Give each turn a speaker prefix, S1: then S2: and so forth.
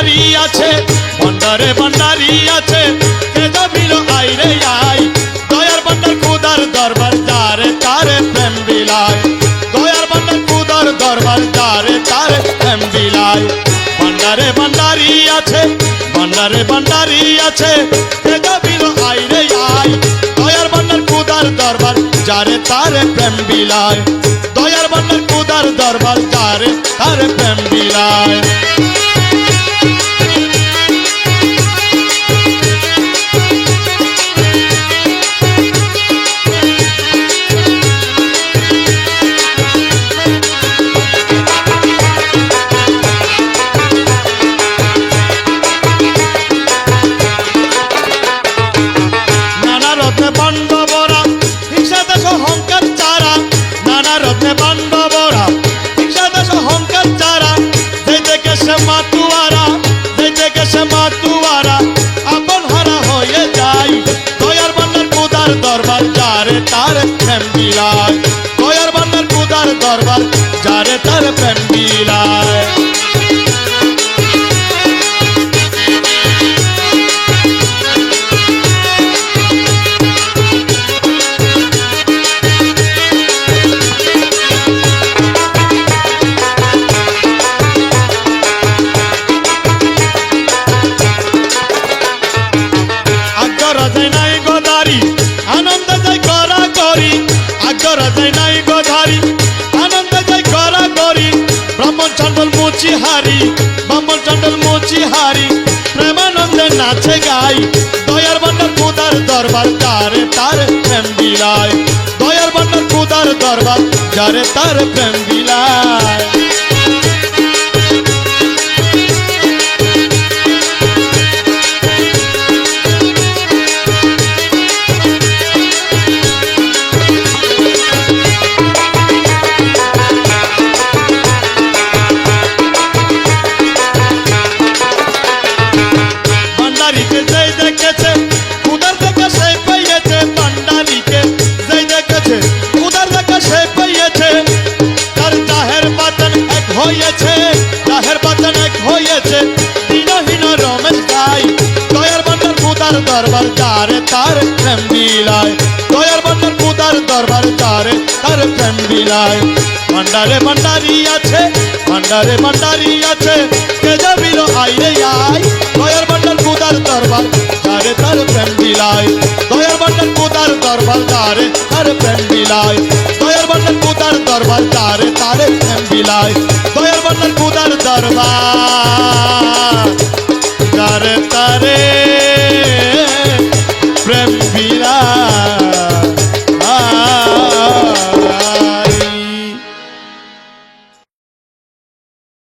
S1: ভান্ডারি আছে, ভান্ডারে ভান্ডারি আছে, কে যাবিল আইরে আই। দয়ার ভান্ডার খুদার দরবার যারে তারে প্রেম বিলায়, দয়ার ভান্ডার খুদার দরবার যারে তারে প্রেম বিলায়। ভান্ডারে ভান্ডারি আছে, ভান্ডারে ভান্ডারি আছে, কে যাবিল আইরে আই। দয়ার ভান্ডার খুদার দরবার যারে তারে প্রেম বিলায়, দয়ার ভান্ডার খুদার দরবার যারে তারে প্রেম বিলায়। নানা রত্নে বান্ধবরা হিংসা দেশ অহংকার চারা, নানা রত্নে বান্ধবরা হিংসা দেশ অহংকার চারা, যেই থেকে সে মাতুয়ারা, যেই থেকে সে মাতুয়ারা আপন হারা হয়ে যায়। দয়ার ভান্ডার খুদার দরবার যারে তার প্রেম বিলায়, দয়ার ভান্ডার খুদার দরবার যারে তার প্রেম বিলায়। আগ্রহ যায় নাই গোধারি আনন্দ যায় করা করি, আগ্রহ যায় নাই গোধারি আনন্দ যায় করা করি। ব্রাহ্মণ চন্ডল মুচি হারি, ব্রাহ্মণ চন্ডল মুচি হারি প্রেমানন্দে নাচে গাই। দয়ার ভান্ডার খুদার দরবার যারে তার প্রেম বিলায়, দয়ার ভান্ডার খুদার দরবার যারে তার প্রেম বিলায়। ভান্ডারিকে যেই দেখেছে খুদার দেখা সে পেয়েছে, ভান্ডারিকে যেই দেখেছে খুদার দেখা সে পেয়েছে। তার জাহের বাতন এক হয়েছে, জাহের বাতন এক হয়েছে, দিনহীন রমেশ গাই। দয়ার ভান্ডার খুদার দরবার যারে তার প্রেম বিলায়, দয়ার ভান্ডার খুদার দরবার যারে তার প্রেম বিলায়। ভান্ডারে ভান্ডারি আছে, ভান্ডারে ভান্ডারি আছে, কে যাবিল আইরে আই। দয়ার ভান্ডার খুদার দরবার যারে তার প্রেম বিলায়, দয়ার ভান্ডার খুদার দরবার যারে তার প্রেম বিলায়, দয়ার ভান্ডার খুদার দরবার যারে তারে প্রেম বিলায়, দয়ার ভান্ডার খুদার দরবার যারে তারে